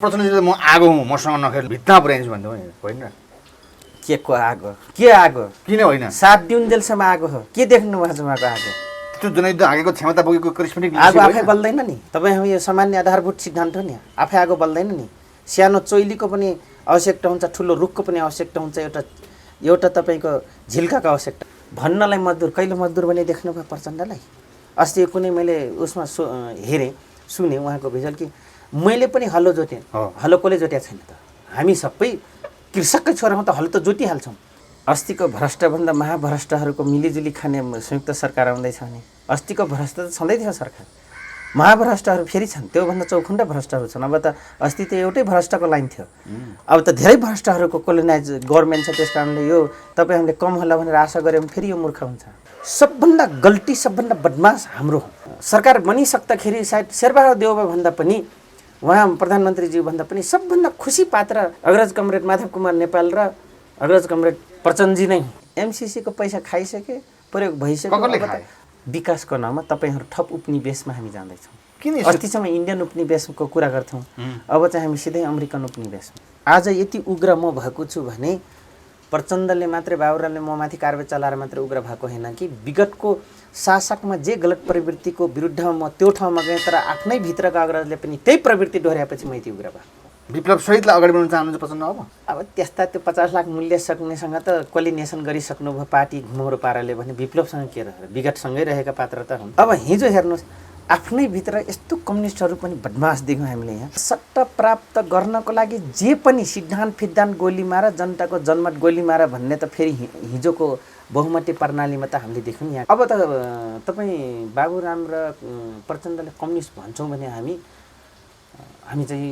प्रचण्डजी म आगो हुँ मसँग नखेल भित्तामा पुर्याइन्छु भन्दै होइन के को आगो के आगो किन होइन 7 दिनजेलसम्म आगो हो के देख्नु भएको छ उहाँको आगो त्यो जनयुद्ध आगेको क्षमता पुगेको करिस्मेटिक आगो आफै बल्दैन नि तपाईँ यो सामान्य आधारभूत सिद्धान्त हो नि आफै आगो बल्दैन नि सानो चोइलीको पनि आवश्यकता हुन्छ ठुलो रुखको पनि आवश्यकता हुन्छ एउटा तपाईँको झिल्काको आवश्यकता भन्नलाई मजदुर कहिले मजदुर भने देख्नुभयो प्रचण्डलाई अस्ति कुनै मैले उसमा हेरेँ सुने उहाँको भिजुअल कि मैले पनि हलो जोतेँ हलो कसले जोतेको छैन त हामी सबै कृषककै छोरा हौँ त हलो त जोतिहाल्छौँ अस्तिको भ्रष्टभन्दा महाभ्रष्टहरूको मिलिजुली खाने संयुक्त सरकार आउँदैछ भने अस्तिको भ्रष्ट त छँदै थियो सरकार महाभ्रष्टहरू फेरि छन् त्योभन्दा चौखुण्डा भ्रष्टहरू छन् अब त अस्ति त एउटै भ्रष्टको लाइन थियो अब त धेरै भ्रष्टहरूको कोलोनाइज गभर्मेन्ट छ त्यस कारणले यो तपाईँ हामीले कम होला भनेर आशा गऱ्यो भने फेरि यो मूर्ख हुन्छ सबभन्दा गल्ती सबभन्दा बदमास हाम्रो सरकार बनिसक्दाखेरि सायद शेरबहादुर देउवा भन्दा पनि उहाँ प्रधानमन्त्रीज्यू भन्दा पनि सबभन्दा खुसी पात्र अग्रज कमरेड माधव कुमार नेपाल र अग्रज कमरेड प्रचण्डजी नै एमसिसीको पैसा खाइसके प्रयोग भइसक्यो विकासको नाममा तपाईँहरू थप उपनिवेशमा हामी जाँदैछौँ किन अस्तिसम्म इन्डियन उपनिवेशको कुरा गर्थ्यौँ अब चाहिँ हामी सिधै अमेरिकन उपनिवेशमा आज यति उग्र म भएको छु भने प्रचण्डले मात्रै बाबुरामले म माथि कारबाही चलाएर मात्रै उग्र भएको होइन कि विगतको शासकमा जे गलत प्रवृत्तिको विरुद्धमा म त्यो ठाउँमा गएँ तर आफ्नै भित्रका अग्रजले पनि त्यही प्रवृत्ति दोहोऱ्याएपछि म यति उग्र भएको विप्लव सहितलाई अगाडि बढाउन चाहनुहुन्छ प्रचण्ड अब त्यस्ता त्यो 50 लाख मूल्य सक्नेसँग त कोलिनेसन गरिसक्नु भयो पार्टी घुमौरो पाराले भने विप्लवसँग के रहेर विगतसँगै रहेका पात्र त हुन् अब हिजो हेर्नुहोस् आफ्नै भित्र यस्तो कम्युनिस्टहरू पनि बदमास देख्यौँ हामीले यहाँ सट्टा प्राप्त गर्नको लागि जे पनि सिद्धान्त फिद्धान्त गोली मार जनताको जनमत गोली मार भन्ने त फेरि हिजोको बहुमती प्रणालीमा त हामीले देख्यौँ यहाँ अब त तपाईँ बाबुराम र प्रचण्डले कम्युनिस्ट भन्छौँ भने हामी चाहिँ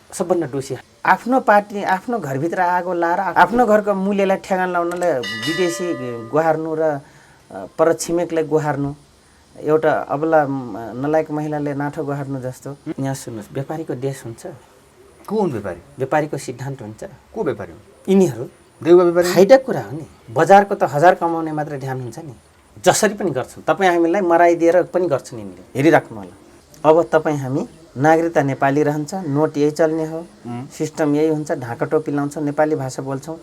सबभन्दा दोषी आफ्नो पार्टी आफ्नो घरभित्र आगो लाएर आफ्नो घरको मूल्यलाई ठेगान लाउनलाई विदेशी गुहार्नु र परछिमेकलाई गुहार्नु एउटा अबला नलायक महिलाले नाठो गुहार्नु जस्तो यहाँ सुन्नुहोस् व्यापारीको देश हुन्छ को हुन् व्यापारीको सिद्धान्त हुन्छ को व्यापारी यिनीहरू देउवा व्यापारी फाइदा कुरा हो नि बजारको त 1000 कमाउने मात्र ध्यान हुन्छ नि जसरी पनि गर्छन् तपाईँ हामीलाई मराइदिएर पनि गर्छन् यिनीले हेरिराख्नु होला अब तपाईँ हामी नागरिकता नेपाली रहन्छ नोट यही चल्ने हो सिस्टम यही हुन्छ ढाका टोपी लाउँछौँ नेपाली भाषा बोल्छौँ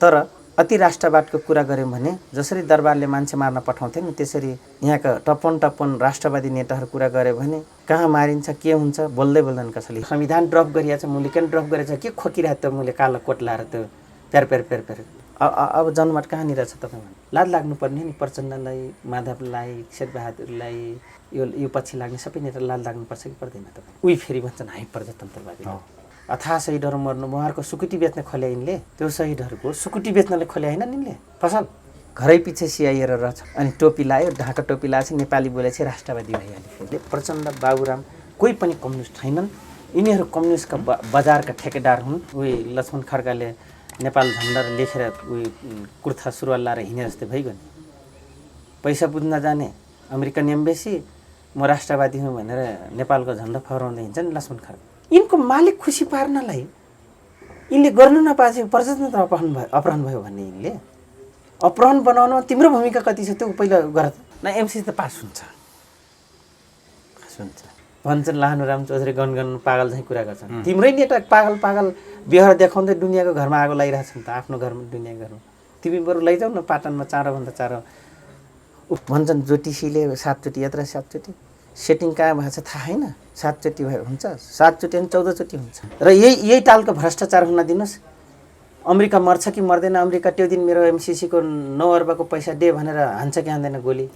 तर अति राष्ट्रवादको कुरा गऱ्यौँ भने जसरी दरबारले मान्छे मार्न पठाउँथे नि त्यसरी यहाँका टप्पन राष्ट्रवादी नेताहरू कुरा गऱ्यो भने कहाँ मारिन्छ के हुन्छ बोल्दै बोल्दैन कसैले संविधान ड्रप गरिएको छ मुलिकन ड्रप गरेछ के खोकिरहेको त मुले कालो कोट लाएर त्यो प्यार अब जनमत कहाँनिर छ तपाईँ लाज लाग्नुपर्ने नि प्रचण्डलाई माधवलाई शेरबहादुरलाई यो पछि लाग्ने सबै नेता लाज लाग्नुपर्छ कि पर्दैन तपाईँ उही फेरि भन्छन् हाई प्रजातन्त्रवादी अथाह शहीदहरू मर्नु उहाँहरूको सुकुटी बेच्न खोल्या यिनले त्यो शहीदहरूको सुकुटी बेच्नले खोल्या होइन यिनले पसल घरै पछि सिआइएर रहेछ अनि टोपी लायो ढाका टोपी लाएपछि नेपाली बोलेपछि राष्ट्रवादी भइहाल्यो फेरि प्रचण्ड बाबुराम कोही पनि कम्युनिस्ट छैनन् यिनीहरू कम्युनिस्टका बजारका ठेकेदार हुन् उही लक्ष्मण खड्काले नेपाल झन्डा लेखेर उही कुर्ता सुरुवाल लाएर हिँडे जस्तै भइगयो नि पैसा बुझ्न जाने अमेरिकन एम्बेसी म राष्ट्रवादी हुँ भनेर नेपालको झन्डा फहराउँदै हिँड्छ नि लक्ष्मण खड्का यिनको मालिक खुसी पार्नलाई यिनले गर्नु नपाएपछि प्रजातन्त्र अपहरण भयो भन्ने यिनले अपहरण बनाउन तिम्रो भूमिका कति छ त्यो पहिला गर न एमसी त पास हुन्छ भन्छन् लानुराम चौधरी गनगन पागल चाहिँ कुरा गर्छन् तिम्रै नेता पागल व्यवहार देखाउँदै दुनियाँको घरमा आगो लगाइरहेछन् त आफ्नो घरमा दुनियाँको घरमा तिमी बरु लैजाऊ न पाटनमा चाँडोभन्दा चाँडो भन्छन् ज्योतिषीले 7 चोटि यात्रा 7 चोटि सेटिङ कहाँ भएको छ थाहा छैन 7 चोटि हुन्छ 7 चोटि अनि 14 चोटि हुन्छ र यही टालको भ्रष्टाचार हुन दिनुहोस् अमेरिका मर्छ कि मर्दैन अमेरिका त्यो दिन मेरो एमसिसीको 9 अर्बको पैसा दे भनेर हान्छ कि हान्दैन गोली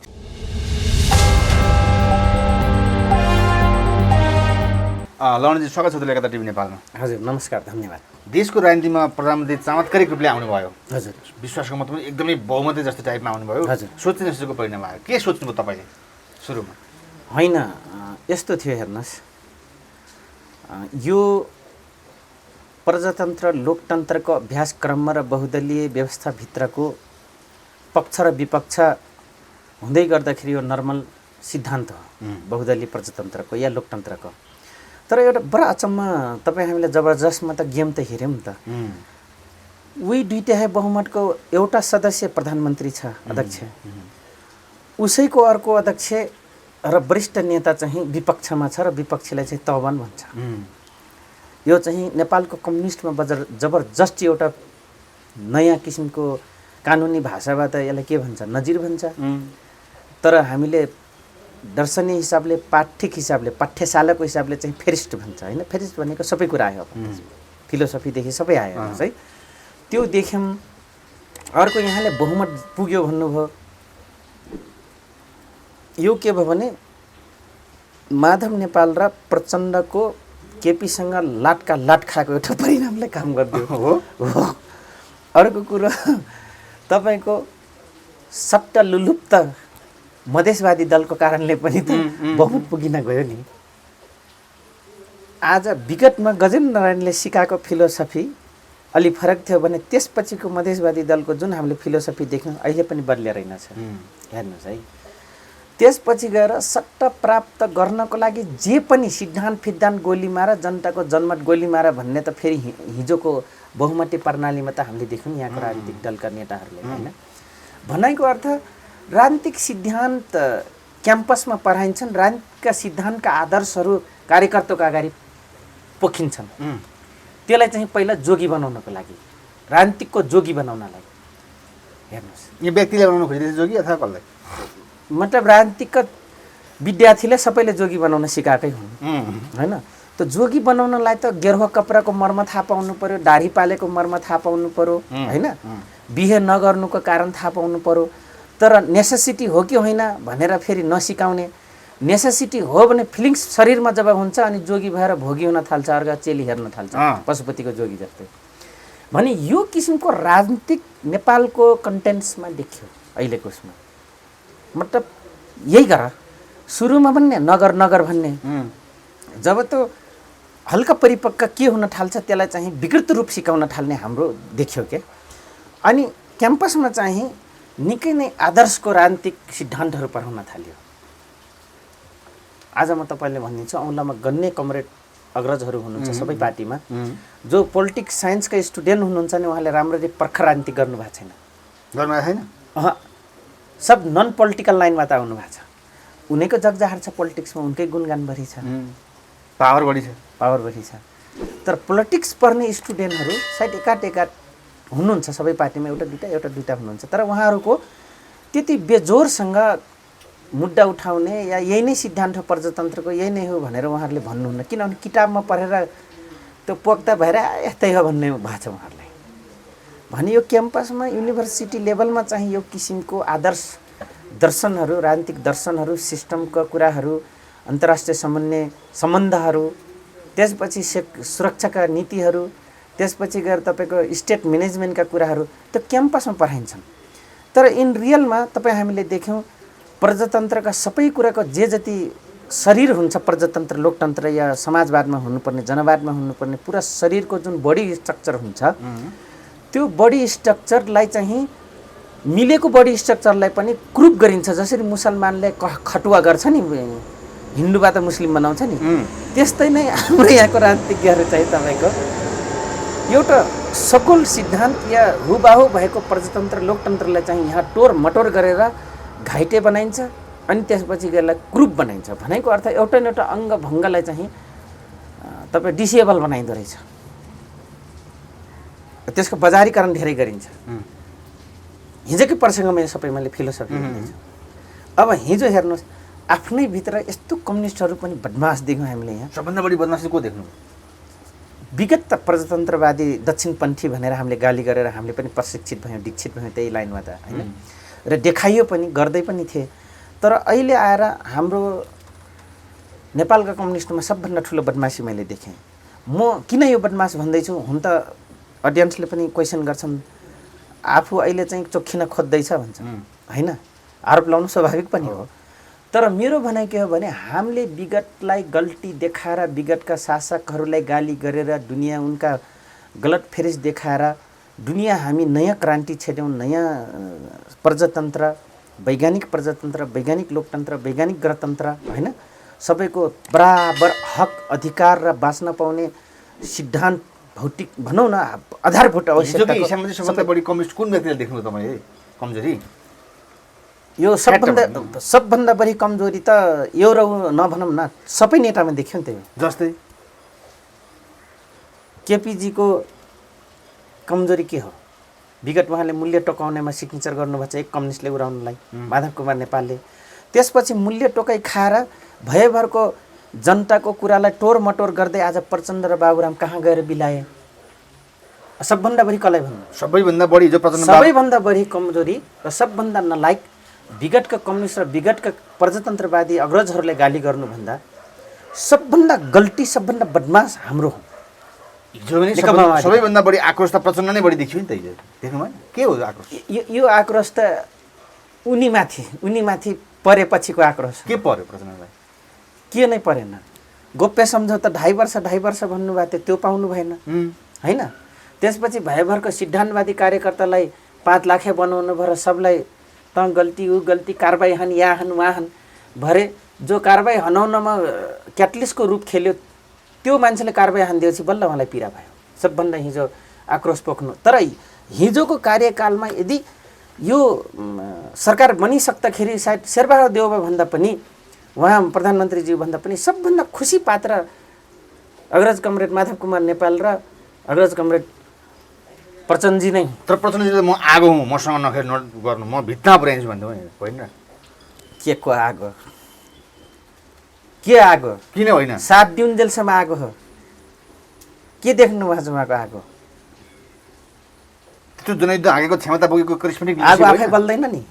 लवणजी स्वागत छ तपाईँको एकता टिभी नेपालमा हजुर नमस्कार धन्यवाद देशको राजनीतिमा प्रधानमन्त्री चमत्कारिक रूपले आउनुभयो हजुर विश्वासको मतमा एकदमै बहुमती जस्तो टाइपमा आउनुभयो हजुर सोच्ने जस्तोको परिणाम आयो के सोच्नुभयो तपाईँले सुरुमा होइन यस्तो थियो हेर्नुहोस् यो प्रजातन्त्र लोकतन्त्रको अभ्यासक्रममा र बहुदलीय व्यवस्थाभित्रको पक्ष र विपक्ष हुँदै गर्दाखेरि यो नर्मल सिद्धान्त हो बहुदलीय प्रजातन्त्रको या लोकतन्त्रको तर एउटा बडा अचम्म तपाईँ हामीले जबरजस्तमा त गेम त हेऱ्यौँ नि त उही दुईटा बहुमतको एउटा सदस्य प्रधानमन्त्री छ अध्यक्ष उसैको अर्को अध्यक्ष र वरिष्ठ नेता चाहिँ विपक्षमा छ र विपक्षीलाई चाहिँ तहवान भन्छ यो चाहिँ नेपालको कम्युनिस्टमा जबरजस्त एउटा नयाँ किसिमको कानुनी भाषाबाट यसलाई के भन्छ नजिर भन्छ। तर हामीले दर्शनीय हिसाबले पाठ्यिक हिसाबले पाठ्यशालाको हिसाबले चाहिँ फेरिस्ट भन्छ होइन। फेरिस्ट भनेको सबै कुरा आयो फिलोसफीदेखि सबै आयो है। त्यो देख्यौँ। अर्को यहाँले बहुमत पुग्यो भन्नुभयो। यो के भयो भने माधव नेपाल र प्रचण्डको केपीसँग लाटका लाट खाएको एउटा परिणामले काम गरिदियो हो। अर्को कुरो तपाईँको सट्टा लुलुप्त मधेसवादी दलको कारणले पनि त बहुमत पुगिन गयो नि। आज विगतमा गजेन्द्र नारायणले सिकाएको फिलोसफी अलि फरक थियो भने त्यसपछिको मधेसवादी दलको जुन हामीले फिलोसफी देख्यौँ अहिले पनि बदलेर रहेनछ। हेर्नुहोस् है, त्यसपछि गएर सट्टा प्राप्त गर्नको लागि जे पनि सिद्धान्त फिद्धान्त गोली मार जनताको जनमत गोली मार भन्ने त फेरि हिजोको बहुमती प्रणालीमा त हामीले देख्यौँ यहाँको राजनीतिक दलका नेताहरूले होइन। भनाइको अर्थ राजनीतिक सिद्धान्त क्याम्पसमा पढाइन्छन्, राजनीतिकका सिद्धान्तका आदर्शहरू कार्यकर्ताको अगाडि पोखिन्छन्। त्यसलाई चाहिँ पहिला जोगी बनाउनको लागि, राजनीतिकको जोगी बनाउनलाई। हेर्नुहोस्, यो व्यक्तिले बनाउनु खोजिरहेछ जोगी अथवा कसलाई? मतलब राजनीतिक विद्यार्थीले सबैले जोगी बनाउन सिकाएकै हुन् होइन। त जोगी बनाउनलाई त गेरुवा कपडाको मर्म थाहा पाउनु पर्यो, दाढी पालेको मर्म थाहा पाउनु पर्यो होइन, बिहे नगर्नुको कारण थाहा पाउनु पर्यो। तर नेसेसिटी हो कि होइन भनेर फेरि नसिकाउने, नेसेसिटी हो भने फिलिङ्स शरीरमा जब हुन्छ अनि जोगी भएर भोगी हुन थाल्छ, अर्का चेली हेर्न थाल्छ पशुपतिको जोगी जस्तै। भने यो किसिमको राजनीतिक नेपालको कन्टेन्ट्समा देखियो अहिलेको उसमा। मतलब यही गर सुरुमा भन्ने नगर नगर भन्ने, जब त्यो हल्का परिपक्व के हुन थाल्छ त्यसलाई चाहिँ विकृत रूप सिकाउन थाल्ने हाम्रो देखियो के। अनि क्याम्पसमा चाहिँ निकै नै आदर्शको राजनीतिक सिद्धान्तहरू पढाउन थाल्यो। आज म तपाईँले भनिदिन्छु, औँलामा गन्ने कमरेड अग्रजहरू हुनुहुन्छ सबै पार्टीमा, जो पोलिटिक्स साइन्सका स्टुडेन्ट हुनुहुन्छ नि उहाँले राम्ररी पर्खर राजनीति गर्नुभएको छैन। गर्नुभएको छैन? सब नन पोलिटिकल लाइनबाट आउनु भएको छ। उनीको जगजाहार छ पोलिटिक्समा, उनकै गुणगान बढी छ, पावर बढी छ, पावर बढी छ। तर पोलिटिक्स पढ्ने स्टुडेन्टहरू सायद एकाध हुनुहुन्छ सबै पार्टीमा, एउटा दुईटा हुनुहुन्छ। तर उहाँहरूको त्यति बेजोरसँग मुद्दा उठाउने या यही नै सिद्धान्त हो प्रजातन्त्रको, यही नै हो भनेर उहाँहरूले भन्नुहुन्न। किनभने किताबमा पढेर त्यो पोख्ता भएर यस्तै हो भन्ने भएको छ उहाँहरूलाई। भने यो क्याम्पसमा युनिभर्सिटी लेभलमा चाहिँ यो किसिमको आदर्श दर्शनहरू, राजनीतिक दर्शनहरू, सिस्टमका कुराहरू, अन्तर्राष्ट्रिय सम्बन्धहरू, त्यसपछि सुरक्षाका नीतिहरू, त्यसपछि गएर तपाईँको स्टेट म्यानेजमेन्टका कुराहरू त्यो क्याम्पसमा पढाइन्छन्। तर इन रियलमा तपाईँ हामीले देख्यौँ प्रजातन्त्रका सबै कुराको जे जति शरीर हुन्छ प्रजातन्त्र लोकतन्त्र या समाजवादमा हुनुपर्ने, जनवादमा हुनुपर्ने पुरा शरीरको जुन बडी स्ट्रक्चर हुन्छ, त्यो बडी स्ट्रक्चरलाई चाहिँ मिलेको बडी स्ट्रक्चरलाई पनि क्रुप गरिन्छ। जसरी मुसलमानले खटुवा गर्छ नि, हिन्दूबाट मुस्लिम बनाउँछ नि, त्यस्तै नै हाम्रो यहाँको राजनीतिज्ञहरू चाहिँ तपाईँको एउटा सकुल सिद्धान्त या हुबाहु भएको प्रजातन्त्र लोकतन्त्रलाई चाहिँ यहाँ टोर मटोर गरेर घाइते बनाइन्छ अनि त्यसपछि गएर क्रुप बनाइन्छ। भनेको अर्थ एउटा न एउटा अङ्ग भङ्गलाई चाहिँ तपाईँ डिसेबल बनाइँदो रहेछ, त्यसको बजारीकरण धेरै गरिन्छ। हिजोकै प्रसङ्गमा यो सबै मैले फिलोसफी भन्दैछु। अब हिजो हेर्नुहोस् आफ्नै भित्र यस्तो कम्युनिस्टहरू पनि बदमास देख्यौँ हामीले यहाँ। सबभन्दा बढी बदमासी को देख्नु? विगत त प्रजातन्त्रवादी दक्षिणपन्थी भनेर हामीले गाली गरेर हामीले पनि प्रशिक्षित भयौँ, दीक्षित भयौँ त्यही लाइनमा त होइन, र देखाइयो पनि, गर्दै पनि थिए। तर अहिले आएर हाम्रो नेपालका कम्युनिस्टमा सबभन्दा ठुलो बदमासी मैले देखेँ। म किन यो बदमास भन्दैछु, हुन त अडियन्सले पनि क्वेसन गर्छन्, आफू अहिले चाहिँ चोखिन खोज्दैछ भन्छ होइन, आरोप लाउनु स्वाभाविक पनि हो। तर मेरो भनाइ के हो भने हामीले विगतलाई गल्ती देखाएर, विगतका शासकहरूलाई गाली गरेर, दुनियाँ उनका गलत फेरिस देखाएर दुनियाँ हामी नयाँ क्रान्ति छेड्यौँ, नयाँ प्रजातन्त्र, वैज्ञानिक प्रजातन्त्र, वैज्ञानिक लोकतन्त्र, वैज्ञानिक गणतन्त्र होइन, सबैको बराबर हक अधिकार र बाँच्न पाउने सिद्धान्त भौतिक भनौँ न आधारभूत आवश्यकता। सबभन्दा बढी कम्युनिस्ट कुन व्यक्तिले देख्नु तपाईँ कमजोरी? यो सबभन्दा बढी कमजोरी त यो र नभनौँ न, सबै नेतामा देख्यौँ नि। त्यही जस्तै केपीजीको कमजोरी के हो? विगत उहाँले मूल्य टोकाउनेमा सिग्नेचर गर्नुभएको छ एक कम्युनिस्टले उडाउनलाई, माधव कुमार नेपालले। त्यसपछि मूल्य टोकाइ खाएर भयभरको जनताको कुरालाई टोरमटोर गर्दै आज प्रचण्ड र बाबुराम कहाँ गएर बिलाए? सबभन्दा बढी कसलाई भन्नु? सबैभन्दा बढी जो प्रचण्ड सबैभन्दा बढी कमजोरी र सबभन्दा नलायक विगतका कम्युनिस्ट र विगतका प्रजातन्त्रवादी अग्रजहरूले गाली गर्नुभन्दा सबभन्दा गल्ती सबभन्दा बदमास हाम्रो हो। हिजो पनि सबैभन्दा बढी आक्रोश त प्रचण्ड नै बढी देखियो नि त हिजो, देख्नु भएन? के हो आक्रोश? यो आक्रोश त उनीमाथि परेपछिको आक्रोश। के पर्यो प्रचण्डलाई? के नै परेन। गोप्य सम्झौता 2.5 वर्ष भन्नुभएको थियो, त्यो पाउनु भएन होइन? त्यसपछि भयभरको सिद्धान्तवादी कार्यकर्तालाई 5 लाख बनाउनु भयो र सबलाई त गल्ती ऊ गल्ती कारबाही हान या हान वहाँ हान भरे जो कारबाही हनाउनमा क्याटलिस्टको रूप खेल्यो त्यो मान्छेले कारबाही हानिदिएपछि बल्ल उहाँलाई पीडा भयो। सबभन्दा हिजो आक्रोश पोख्नु। तर हिजोको कार्यकालमा यदि यो सरकार बनिसक्दाखेरि सायद शेरबहादुर देउवा भन्दा पनि उहाँ प्रधानमन्त्रीज्यू भन्दा पनि सबभन्दा खुसी पात्र अग्रज कमरेड माधव कुमार नेपाल र अग्रज कमरेड प्रचण्डजी नै। तर प्रचण्डजी म आगो हुँ, मसँग नखेल गर्नु, म भित्ता पुर्याइन्छु भन्दै होइन? के को आगो? के आगो? किन होइन? 7 दिनजेलसम्म आगो हो। के देख्नु भएको छ उहाँको आगो? त्यो जनयुद्ध हागेको क्षमता बोकेको करिस्मेटिक आगो आफै बल्दैन नि।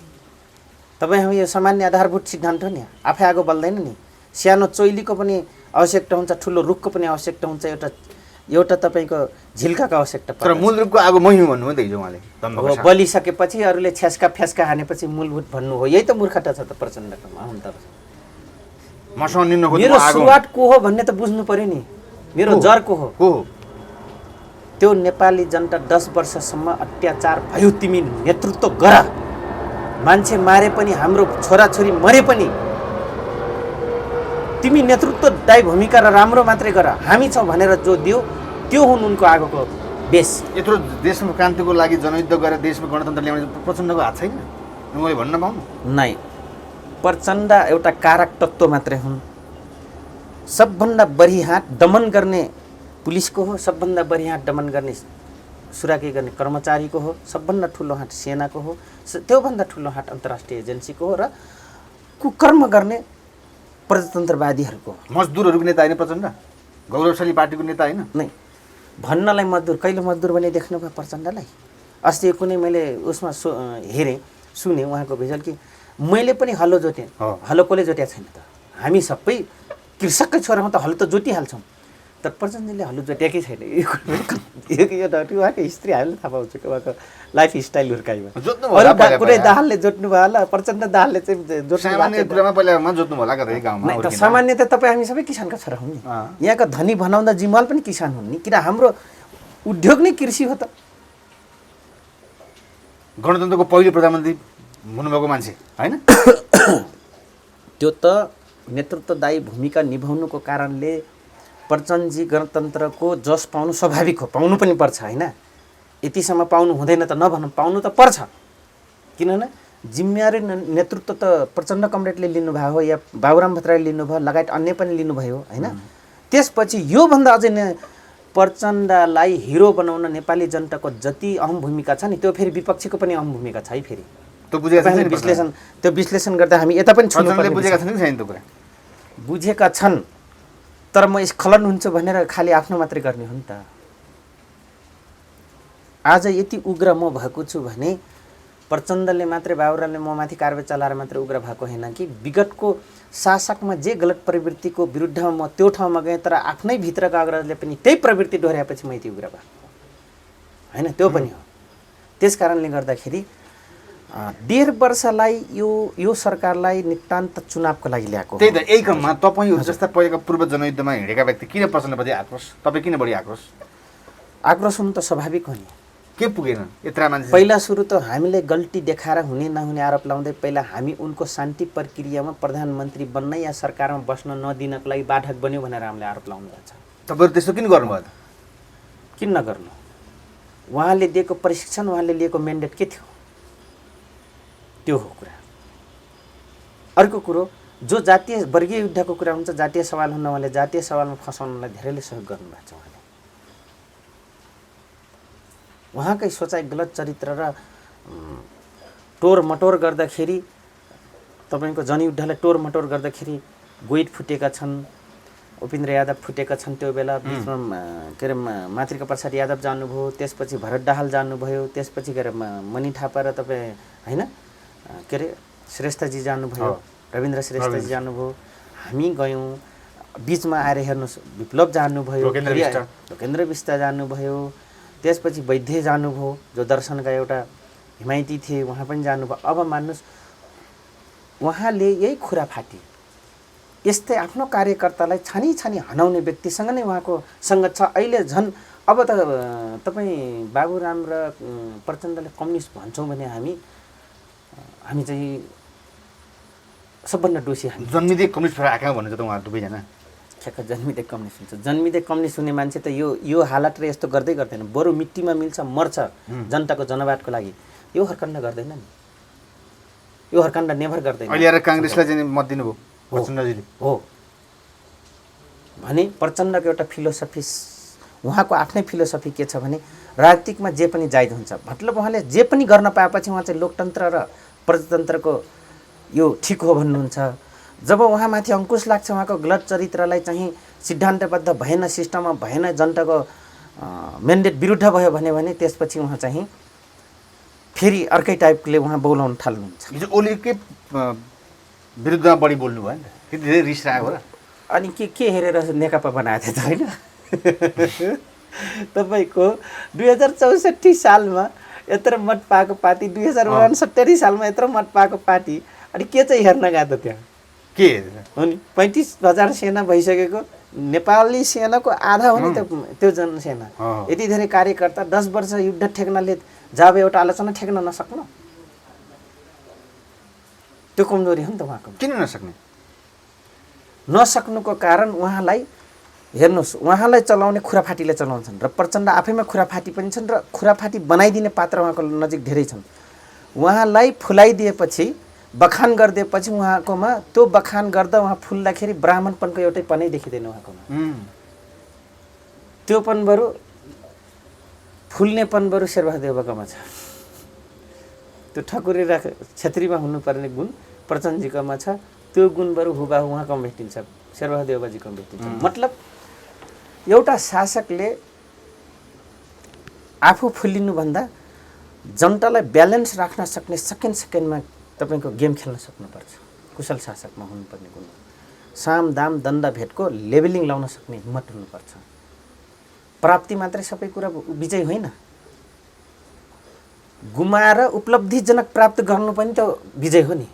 तपाईँ हामी यो सामान्य आधारभूत सिद्धान्त हो नि, आफै आगो बल्दैन नि। सानो चोइलीको पनि आवश्यकता हुन्छ, ठुलो रुखको पनि आवश्यकता हुन्छ, एउटा तपाईँको झिल्काको आवश्यकता पर्छ। तर मूल रूपको आगो मै हुँ भन्नुभयो त हिजो उहाँले। बलिसकेपछि अरूले छ्यास्का फ्यास्का हानेपछि मूलभूत भन्नु हो, यही त मूर्खता छ त प्रचण्डकोमा। हुन त मसँग निन्न खोज्नु मेरो सुरुवात को हो भन्ने त बुझ्नु पर्यो नि, मेरो जर को हो? त्यो नेपाली जनता 10 वर्षसम्म अत्याचार भयो, तिमी नेतृत्व गर, मान्छे मारे पनि हाम्रो छोराछोरी मरे पनि तिमी नेतृत्वदायी भूमिका र राम्रो मात्रै गर, हामी छौँ भनेर जो दियो त्यो हुन् उनको आगोको बेस। यत्रो देशमा क्रान्तिको लागि जनयुद्ध गरेर देशमा गणतन्त्र ल्याउने प्रचण्डको हात छैन, उहाँले भन्न पाउनु नै। प्रचण्ड एउटा कारक तत्त्व मात्रै हुन्। सबभन्दा बढी हात दमन गर्ने पुलिसको हो, सबभन्दा बढी हात दमन गर्ने सुराकी गर्ने कर्मचारीको हो, सबभन्दा ठुलो हात सेनाको हो, त्योभन्दा ठुलो हात अन्तर्राष्ट्रिय एजेन्सीको हो र कुकर्म गर्ने प्रजातन्त्रवादीहरूको। मजदुरहरूको नेता होइन प्रचण्ड? गौरवशाली पार्टीको नेता होइन नै? भन्नलाई मजदुर, कहिले मजदुर भने देख्नुभयो प्रचण्डलाई? अस्ति कुनै मैले उसमा हेरेँ, सुने उहाँको भिजुअल कि मैले पनि हलो जोतेँ। हलो कसले जोत्या छैन त? हामी सबै कृषककै छोरा हौँ त, हलो त जोतिहाल्छौँ। तर प्रचण्डले हलो जोत्याकै छैन। उहाँको हिस्ट्री हामीले थाहा पाउँछ कि उहाँको लाइफ स्टाइल हुर्काइमा। कुनै दाहालले जोत्नु भयो होला, प्रचण्ड दाहालले चाहिँ सामान्य त तपाईँ हामी सबै किसानका छोरा हुन् नि। यहाँका धनी भनाउँदा जिम्वाल पनि किसान हुन् नि, किन हाम्रो उद्योग नै कृषि हो त। गणतन्त्रको पहिलो प्रधानमन्त्री हुनुभएको मान्छे होइन? त्यो त नेतृत्वदायी भूमिका निभाउनुको कारणले प्रचण्डजी गणतन्त्रको जस पाउनु स्वाभाविक हो, पाउनु पनि पर्छ होइन? यतिसम्म पाउनु हुँदैन त नभनौँ, पाउनु त पर्छ। किनभने जिम्मेवारी नेतृत्व त प्रचण्ड कमरेडले लिनुभयो हो या बाबुराम भट्टराईले लिनुभयो, लगायत अन्य पनि लिनुभयो होइन? त्यसपछि योभन्दा अझै प्रचण्डलाई हिरो बनाउन नेपाली जनताको जति अहम भूमिका छ नि, त्यो फेरि विपक्षीको पनि अहम भूमिका छ है। फेरि त्यो विश्लेषण गर्दा हामी यता पनि बुझेका छन्, तर म स्खलन हुन्छु भनेर खालि आफ्नो मात्रै गर्ने हो नि त। आज यति उग्र म भएको छु भने प्रचण्डले मात्रै, बाबुरामले म माथि कारबाही चलाएर मात्रै उग्र भएको होइन कि विगतको शासकमा जे गलत प्रवृत्तिको विरुद्धमा म त्यो ठाउँमा गएँ, तर आफ्नै भित्रका अग्रजले पनि त्यही प्रवृत्ति दोहोऱ्याएपछि म यति उग्र भएको होइन? त्यो पनि हो। त्यस कारणले गर्दाखेरि 1.5 वर्षलाई यो सरकारलाई नितान्त चुनावको लागि ल्याएको। त्यही त, यही क्रममा तपाईँ जस्ता पहिलेका पूर्व जनयुद्धमा हिँडेका व्यक्ति किन प्रचण्डप्रति आक्रोश? तपाईँ किन बढी आक्रोश? आक्रोश हुनु त स्वाभाविक हो नि। के पुगेन यत्रा मान्छे? पहिला सुरु त हामीले गल्ती देखाएर हुने नहुने आरोप लाउँदै पहिला हामी उनको शान्ति प्रक्रियामा प्रधानमन्त्री बन्न या सरकारमा बस्न नदिनको लागि बाधक बन्यो भनेर हामीले आरोप लाउनु भएको छ। तपाईँहरू त्यस्तो किन गर्नुभयो त? किन नगर्नु? उहाँले दिएको प्रशिक्षण, उहाँले लिएको म्यान्डेट के थियो? त्यो हो कुरा। अर्को कुरो, जो जातीय वर्गीय युद्धको कुरा हुन्छ, जातीय सवाल हुन उहाँले जातीय सवालमा फसाउनलाई धेरैले सहयोग गर्नुभएको छ। उहाँले उहाँकै सोचाइ गलत चरित्र र टोरमटोर गर्दाखेरि तपाईँको जनयुद्धलाई टोरमटोर गर्दाखेरि गोइट फुटेका छन्, उपेन्द्र यादव फुटेका छन्। त्यो बेला बिचमा के अरे मातृका प्रसाद यादव जानुभयो, त्यसपछि भरत दाहाल जानुभयो, त्यसपछि के अरे मणि थापा र तपाईँ होइन के अरे श्रेष्ठजी जानुभयो, रविन्द्र श्रेष्ठजी जानुभयो, हामी गयौँ। बिचमा आएर हेर्नुहोस् विप्लव जानुभयो, लोकेन्द्र बिष्ट जानुभयो, त्यसपछि वैद्य जानुभयो जो दर्शनका एउटा हिमायती थिए, उहाँ पनि जानुभयो। अब मान्नुहोस् उहाँले यही खुराफाटी यस्तै आफ्नो कार्यकर्तालाई छानी छानी हनाउने व्यक्तिसँग नै उहाँको सङ्गत छ। अहिले झन् अब त तपाईँ बाबुराम र प्रचण्डले कम्युनिस्ट भन्छौँ भने हामी चाहिँ सबभन्दा दोषी। हामी जन्मिँदै कम्युनिस्ट भएर आएका भन्नुहुन्छ त उहाँहरू दुवैजना? ठ्याक्क जन्मिँदै कम्युनिस्ट हुन्छ। जन्मिँदै कम्युनिस्ट हुने मान्छे त यो हालतले यस्तो गर्दै गर्दैन। बरु मिट्टीमा मिल्छ, मर्छ जनताको जनवादको लागि। यो हरकण्ड गर्दैन नि, यो हरकण्ड नेभर गर्दैन। अहिले आएर काङ्ग्रेसलाई चाहिँ मत दिनुभयो प्रचण्डजीले हो भने प्रचण्डको एउटा फिलोसफी, उहाँको आफ्नै फिलोसफी के छ भने राजनीतिकमा जे पनि जायज हुन्छ। मतलब उहाँले जे पनि गर्न पाएपछि उहाँ चाहिँ लोकतन्त्र र प्रजातन्त्रको यो ठिक हो भन्नुहुन्छ। जब उहाँमाथि अङ्कुश लाग्छ, उहाँको गलत चरित्रलाई चाहिँ सिद्धान्तबद्ध भएन, सिस्टममा भएन, जनताको म्यान्डेट विरुद्ध भयो भने त्यसपछि उहाँ चाहिँ फेरि अर्कै टाइपले उहाँ बोलाउन थाल्नुहुन्छ। हिजो ओलीकै विरुद्धमा बढी बोल्नु भयो नि त, कि धेरै रिस राख्यो र? अनि के हेरेर नेकपा बनाएको थियो त होइन? तपाईँको 2064 सालमा यत्रो मत पाएको पार्टी, 2069 सालमा यत्रो मत पाएको पार्टी, अनि के चाहिँ हेर्न गएको त त्यहाँ? के हो नि 35,000 सेना भइसकेको, नेपाली सेनाको आधा हो नि त्यो जनसेना। यति धेरै कार्यकर्ता, 10 वर्ष युद्ध ठेक्नाले जब एउटा आलोचना ठेक्न नसक्नु, त्यो कमजोरी हो नि त उहाँको। किन नसक्नुको कारण उहाँलाई हेर्नुहोस्, उहाँलाई चलाउने खुराफाटीले चलाउँछन् र प्रचण्ड आफैमा खुराफाटी पनि छन् र खुराफाटी बनाइदिने पात्र उहाँको नजिक धेरै छन्। उहाँलाई फुलाइदिएपछि, बखान गरिदिएपछि उहाँकोमा त्यो बखान गर्दा उहाँ फुल्दाखेरि ब्राह्मणपनको एउटै पनै देखिँदैन उहाँकोमा। त्यो पन बरु फुल्नेपन बरु शेरबहादेवकोमा छ। त्यो ठकुरी र छेत्रीमा हुनुपर्ने गुण प्रचण्डजीकोमा छ। त्यो गुण बरु हुबाहु उहाँकोमा भेटिन्छ, शेरबहादेवजीकोमा भेटिन्छ। मतलब एउटा शासकले आफू फुल्लिनुभन्दा जनतालाई ब्यालेन्स राख्न सक्ने सेकेन्डमा तपाईँको गेम खेल्न सक्नुपर्छ। कुशल शासकमा हुनुपर्ने गुण साम दाम दण्ड भेटको लेभलिङ लाउन सक्ने हिम्मत हुनुपर्छ। प्राप्ति मात्रै सबै कुरा विजय होइन, गुमाएर उपलब्धिजनक प्राप्त गर्नु पनि त विजय हो नि।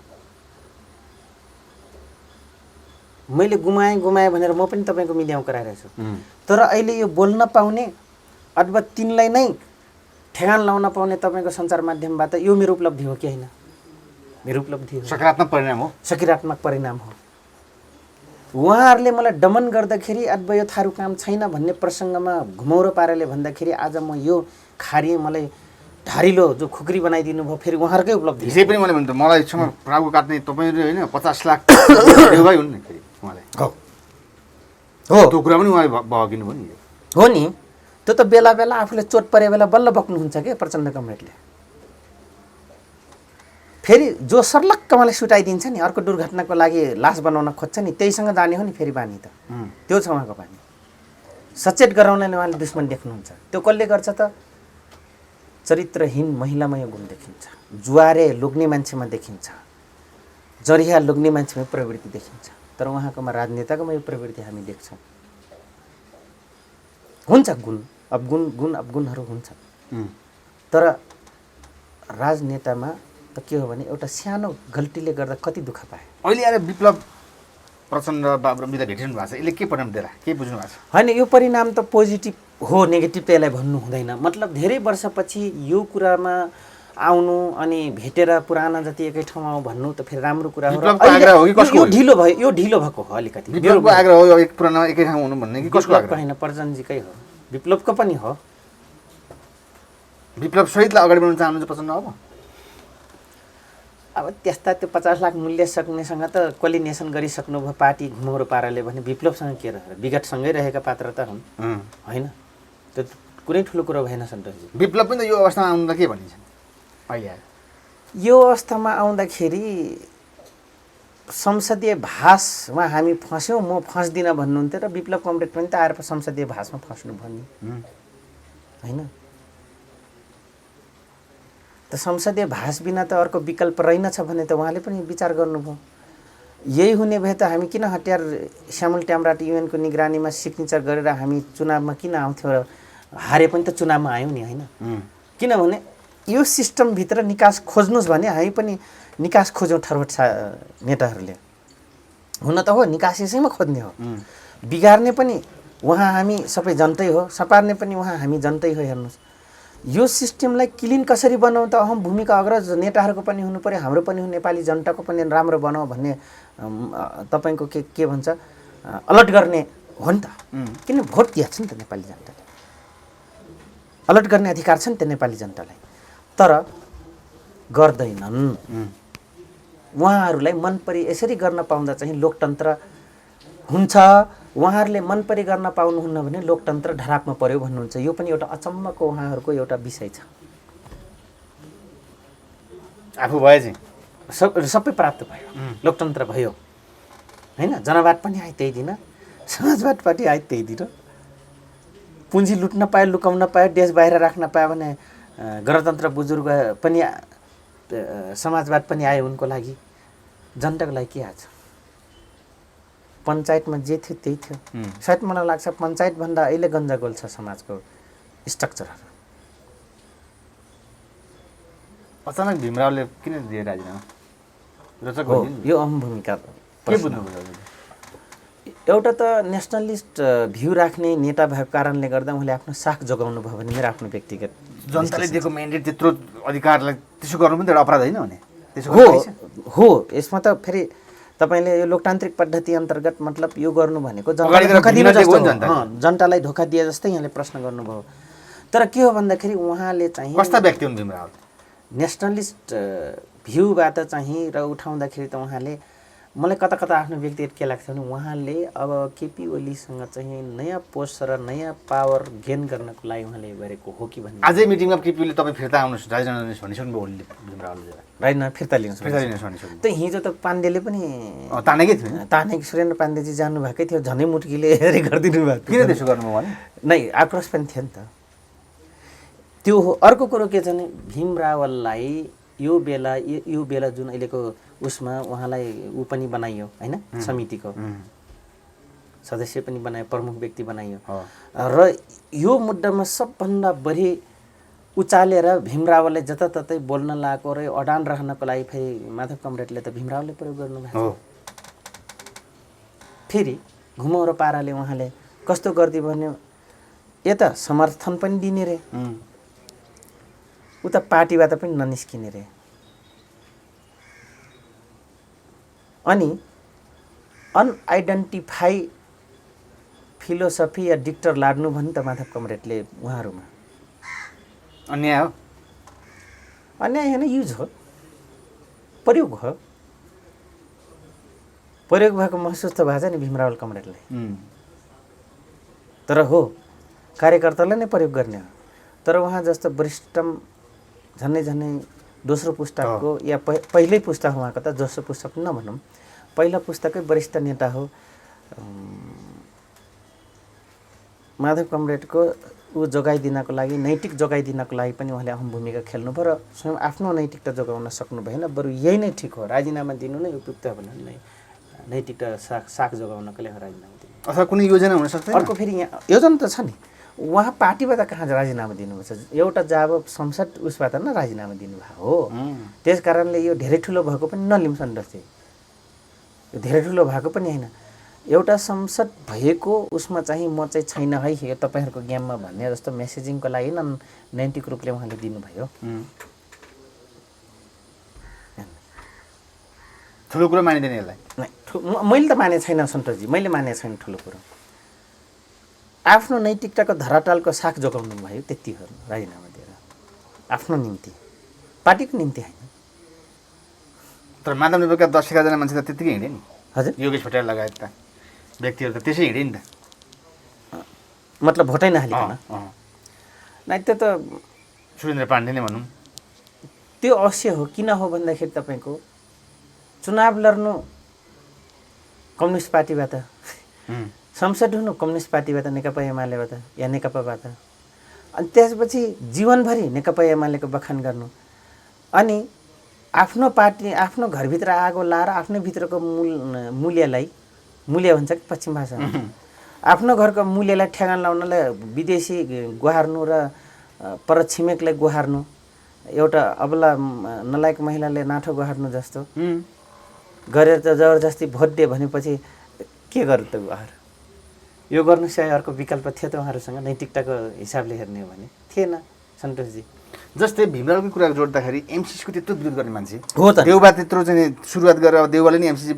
मैले गुमाएँ भनेर म पनि तपाईँको मिडियामा कराइरहेको छु, तर अहिले यो बोल्न पाउने अथवा तिनलाई नै ठेगान लाउन पाउने तपाईँको सञ्चार माध्यमबाट यो मेरो उपलब्धि हो कि होइन? मेरो उपलब्धि हो, सकारात्मक परिणाम हो। सकारात्मक परिणाम हो। उहाँहरूले मलाई दमन गर्दाखेरि अथवा यो थारू काम छैन भन्ने प्रसङ्गमा घुमौरो पाराले भन्दाखेरि आज म यो खारिएँ, मलाई ढारिलो जो खुकुरी बनाइदिनु भयो, फेरि उहाँहरूकै उपलब्धि। हिजै पनि मैले भन्नु त मलाई सँग प्राउको काट्ने तपाईँले होइन 50 लाख देउभाइ हुन् नि फेरि उहाँलाई। हो त्यो कुरा पनि उहाँले बहकिनु भयो नि। हो नि, त्यो त बेला बेला आफूले चोट परे बेला बल्ल बक्नुहुन्छ कि प्रचण्ड कमरेडले। फेरि जो सर्लक्क मलाई सुटाइदिन्छ नि, अर्को दुर्घटनाको लागि लास बनाउन खोज्छ नि, त्यहीसँग जाने हो नि फेरि बानी त। त्यो छ उहाँको बानी। सचेत गराउनले उहाँले दुश्मन देख्नुहुन्छ। त्यो कसले गर्छ त? चरित्रहीन महिलामा यो गुण देखिन्छ, जुवारे लोग्ने मान्छेमा देखिन्छ, जरिया लोग्ने मान्छेमा प्रवृत्ति देखिन्छ। तर उहाँकोमा राजनेताकोमा यो प्रवृत्ति हामी देख्छौँ। हुन्छ गुण अवगुणहरू हुन्छ, तर राजनेतामा त के हो भने एउटा सानो गल्तीले गर्दा कति दुःख पाए। अहिले आएर विप्लव प्रचण्ड बाबुरामजीले भेटिनु भएको छ, यसले के परिणाम दिएर के बुझ्नु भएको छ? होइन, यो परिणाम त पोजिटिभ हो, नेगेटिभ त्यसलाई भन्नु हुँदैन। मतलब धेरै वर्षपछि यो कुरामा आउनु अनि भेटेर पुराना जति एकै ठाउँमा भन्नु त फेरि राम्रो कुरा हो। यो ढिलो भयो, यो ढिलो भएको हो अलिकति। विप्लवको आग्रह हो एक पुराना एकै ठाउँमा हुनु भन्ने कि कसको आग्रह? होइन, प्रचण्डजीकै हो, विप्लवको पनि हो। विप्लव सहितलाई अगाडि बढाउन चाहनुहुन्छ प्रचण्ड? अब त्यस्ता त्यो 50 लाख मूल्य सक्नेसँग त कोलिनेसन गरिसक्नु भयो पार्टी घुमौरो पाराले भने विप्लवसँग के रहेर विगतसँगै रहेका पात्र त हुन् होइन? त्यो कुनै ठुलो कुरो भएन सन्तोषजी। विप्लव पनि त यो अवस्थामा आउनु त के भनिन्छ अहिले आएर? यो अवस्थामा आउँदाखेरि संसदीय भाषमा हामी फस्यौँ, म फस्दिनँ भन्नुहुन्थ्यो र विप्लव कमरेड पनि त आएर संसदीय भाषमा फस्नु भन्ने होइन। त संसदीय भाष बिना त अर्को विकल्प रहेनछ भने त उहाँले पनि विचार गर्नुभयो। यही हुने भए त हामी किन हतियार श्यामल ट्याम्राट युएनको निगरानीमा सिग्नेचर गरेर हामी चुनावमा किन आउँथ्यौँ र हारे पनि त चुनावमा आयौँ नि होइन। किनभने यो सिस्टमभित्र निकास खोज्नुहोस् भने हामी पनि निकास खोज्यौँ ठरवट नेताहरूले। हुन त हो निकास यसैमा खोज्ने हो, बिगार्ने पनि उहाँ हामी सबै जनतै हो, सपार्ने पनि उहाँ हामी जनतै हो। हेर्नुहोस् यो सिस्टमलाई क्लिन कसरी बनाउँ त अहम भूमिका अग्रज नेताहरूको पनि हुनु पऱ्यो, हाम्रो पनि हो, नेपाली जनताको पनि राम्रो बनाऊ भन्ने तपाईँको के भन्छ अलर्ट गर्ने हो नि त। किन भोट दिएको छ नि त नेपाली जनताले, अलर्ट गर्ने अधिकार छ नि त नेपाली जनतालाई, तर गर्दैनन्। उहाँहरूलाई मन परी यसरी गर्न पाउँदा चाहिँ लोकतन्त्र हुन्छ, उहाँहरूले मन परी गर्न पाउनुहुन्न भने लोकतन्त्र ढराकमा पर्यो भन्नुहुन्छ। यो पनि एउटा अचम्मको उहाँहरूको एउटा विषय छ। आफू भए चाहिँ सबै प्राप्त भयो, लोकतन्त्र भयो होइन। जनवाद पनि आयो त्यही दिन, समाजवाद पार्टी आयो त्यही दिन, पुँजी लुट्न पायो, लुकाउन पायो, देश बाहिर राख्न पायो भने गणतन्त्र बुजुर्ग पनि समाजवाद पनि आयो उनको लागि। जनताको लागि के आज पञ्चायतमा जे थियो त्यही थियो। सायद मलाई लाग्छ पञ्चायतभन्दा अहिले गन्जागोल छ समाजको स्ट्रक्चरहरू। अचानक भीमरावले किन दिए राजीनामा? रोचक हो यो अहम भूमिका। के बुझ्नु? एउटा त नेसनलिस्ट भ्यू राख्ने नेता भएको कारणले गर्दा उहाँले आफ्नो साख जोगाउनु भयो भने मेरो आफ्नो व्यक्तिगत जनताले दिएको म्यान्डेट त्यत्रो अधिकारलाई त्यसो गर्नु पनि त एउटा अपराध होइन भने त्यसो हो। यसमा त फेरि तपाईँले यो लोकतान्त्रिक पद्धति अन्तर्गत मतलब यो गर्नु भनेको जनतालाई धोका दिए जस्तै यहाँले प्रश्न गर्नुभयो। तर के हो भन्दाखेरि उहाँले चाहिँ कस्ता व्यक्ति हुन् भीमराव? नेसनलिस्ट भ्यूबाट चाहिँ र उठाउँदाखेरि त उहाँले मलाई कता कता आफ्नो व्यक्तिगत के लाग्छ भने उहाँले अब केपी ओलीसँग चाहिँ नयाँ पोस्ट र नयाँ पावर गेन गर्नको लागि उहाँले गरेको हो कि भन्ने। आजै मिटिङमा केपी ओली तपाईँ फिर्ता आउनुहोस् राजीनामा दिनुहोस् भनिसक्नुभयो ओलीले भीमरावले। राजीनामा फिर्ता लिनुहोस् भनिसक्नु। त हिजो त पाण्डेले पनि तानेकै थियो, तानेको सुरेन्द्र पाण्डेजी जानुभएकै थियो, झनै मुट्कीले हेरे गरिदिनु भएको किन त्यसो गर्नुभयो भने नै आक्रोश पनि थियो नि त। त्यो हो। अर्को कुरो के छ भने भीमरावलाई यो बेला जुन अहिलेको उसमा उहाँलाई ऊ पनि बनाइयो होइन, समितिको सदस्य पनि बनायो, प्रमुख व्यक्ति बनाइयो र यो मुद्दामा सबभन्दा बढी उचालेर भीमरावलाई जताततै बोल्न लागेको र अडान रहनको लागि फेरि माधव कमरेडले त भीमरावले प्रयोग गर्नुभएको छ। फेरि घुमाउरो पाराले उहाँले कस्तो गरिदियो भने यता समर्थन पनि दिने रे, उता पार्टीबाट पनि ननिस्किने रे। अनि अनआइडेन्टिफाई फिलोसफी या डिक्टर लाड्नु भने त माधव कमरेडले उहाँहरूमा अन्याय हो। अन्याय होइन, युज हो, प्रयोग हो। प्रयोग भएको महसुस त भएको छ नि भीमराव कमरेडलाई। तर हो कार्यकर्तालाई नै प्रयोग गर्ने हो। तर उहाँ जस्तो वरिष्ठम झन्नै दोस्रो पुस्ताको या पहिल्यै पुस्ता हो उहाँको, त दोस्रो पुस्ता पनि नभनौँ, पहिला पुस्ताकै वरिष्ठ नेता हो माधव कमरेडको। ऊ जोगाइदिनको लागि, नैतिक जोगाइदिनको लागि पनि उहाँले अहम भूमिका खेल्नुभयो र स्वयं आफ्नो नैतिकता जोगाउन सक्नु भएन। बरु यही नै ठिक हो, राजीनामा दिनु नै उपयुक्त हो भने नै नैतिकता साख जोगाउनको लागि राजीनामा दिनु। अथवा कुनै योजना हुनसक्छ। अर्को फेरि यहाँ योजना त छ नि, उहाँ पार्टीबाट कहाँ राजीनामा दिनुभएको छ, एउटा जब संसद उसबाट न राजीनामा दिनुभएको हो। त्यस कारणले यो धेरै ठुलो भएको पनि नलिउँ सन्दर्भ, यो धेरै ठुलो भएको पनि होइन। एउटा संसद भएको उसमा चाहिँ म चाहिँ छैन है यो तपाईँहरूको गेममा भन्ने जस्तो मेसेजिङको लागि नैतिक रूपले उहाँले दिनुभयो। ठुलो कुरो मानिँदैन यसलाई। मैले त माने छैन सन्तोषजी, मैले माने छैन ठुलो कुरो। आफ्नो नैतिकताको धरातलको साख जोगाउनु भयो, त्यति हो राजीनामा दिएर, आफ्नो निम्ति, पार्टीको निम्ति होइन। तर माधव नेवारका 10-11जना मान्छे त त्यतिकै हिँडे नि। हजुर, योगेश भट्टराई लगायतका व्यक्तिहरू त त्यसै हिँडे नि त, मतलब भोटै नहालिकन। नै त्यो त सुरेन्द्र पाण्डे नै भनौँ। त्यो अवश्य हो। किन हो भन्दाखेरि तपाईँको चुनाव लड्नु कम्युनिस्ट पार्टीबाट, संसद हुनु कम्युनिस्ट पार्टीबाट, नेकपा एमालेबाट या नेकपाबाट, अनि त्यसपछि जीवनभरि नेकपा एमालेको बखान गर्नु, अनि आफ्नो पार्टी आफ्नो घरभित्र आगो लाएर आफ्नै भित्रको मूल्य भन्छ कि पश्चिम भाषामा, आफ्नो घरको मूल्यलाई ठेगान लाउनलाई विदेशी गुहार्नु र पर छिमेकलाई गुहार्नु, एउटा अबला नलायक महिलाले नाठो गुहार्नु जस्तो गरेर त जबरजस्ती भोट दिए भनेपछि के गर्नु त गुहार? यो गर्नु सिवाय अर्को विकल्प थियो त उहाँहरूसँग नैतिकताको हिसाबले हेर्ने हो भने? थिएन सन्तोषजी। जस्तै भीमरावको कुरा जोड्दाखेरि एमसिसीको त्यत्रो विरोध गर्ने मान्छे हो त, देउबा त्यत्रो चाहिँ सुरुवात गरेर अब देउबाले नि एमसिसी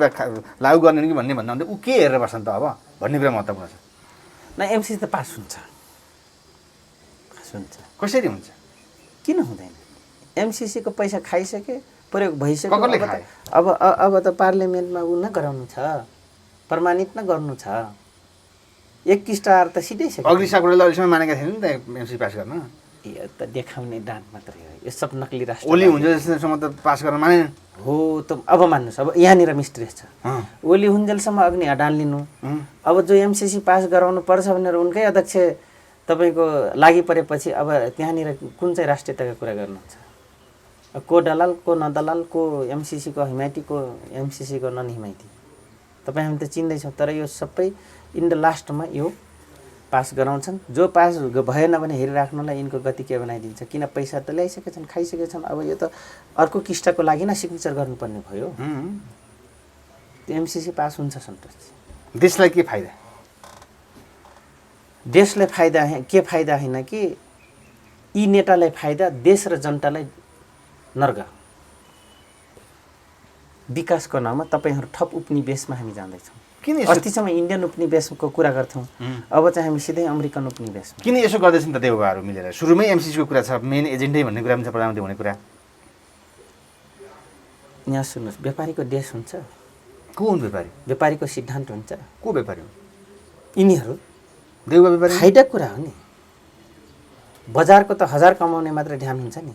लागू गर्ने कि भन्ने भन्दा ऊ के हेरेर बस्छन् त अब भन्ने कुरा महत्त्वपूर्ण छ। न एमसिसी त पास हुन्छ, कसरी हुन्छ? किन हुँदैन? एमसिसीको पैसा खाइसके, प्रयोग भइसक्यो। कसले खाए? अब त पार्लियामेन्टमा उ न गराउनु छ, प्रमाणित न गर्नु छ। एक किस्टार त सिधै अग्नि साकुराले अहिलेसम्म मानेका थिएन नि त एमसिसी पास गर्न। यो त देखाउने डाँट मात्रै हो, यो सब नक्ली राष्ट्र। ओली हुन्छ जसम्म त पास गर्न मानेन हो त। अब मान्नुहोस्, अब यहाँनिर मिस्ट्रेस छ। ओली हुन्जेलसम्म अग्नि हटालिनु। अब जो एमसिसी पास गराउनु पर्छ भनेर उनकै अध्यक्ष तपाईँको लागि परेपछि अब त्यहाँनिर कुन चाहिँ राष्ट्रियताको कुरा गर्नुहुन्छ? को दलाल, को नदलाल, को एमसिसीको हिमायती, को एमसिसीको नन हिमायती, तपाईँ हामी त चिन्दैछौँ। तर यो सबै इन द लास्टमा यो पास गराउँछन्। जो पास भएन भने हेरिराख्नुलाई यिनको गति के बनाइदिन्छ? किन पैसा त ल्याइसकेछन्, खाइसकेछन्। अब यो त अर्को किस्टाको लागि न सिग्नेचर गर्नुपर्ने भयो। त्यो एमसिसी पास हुन्छ सन्तोषजी। देशलाई के फाइदा? देशलाई फाइदा के फाइदा होइन कि यी नेतालाई फाइदा, देश र जनतालाई नर्ग। विकासको नाममा तपाईँहरू थप उपनिवेशमा हामी जाँदैछौँ। अस्तिसम्म इन्डियन उपनिवेशको कुरा गर्थ्यौँ, अब चाहिँ हामी सिधै अमेरिकन उपनिवेश। किन यसो गर्दैछन् त देउबाहरू मिलेर? सुरुमै एमसिसीको कुरा छ, मेन एजेन्डै भन्ने कुरा पनि छ, प्रधानमन्त्री भन्ने कुरा। यहाँ सुन्नुहोस्, व्यापारीको देश हुन्छ। को हुन् व्यापारी? व्यापारीको सिद्धान्त हुन्छ। को व्यापारी हुन्? यिनीहरू देउबा व्यापारी फाइदा कुरा हो नि। बजारको त हजार कमाउने मात्र ध्यान हुन्छ नि।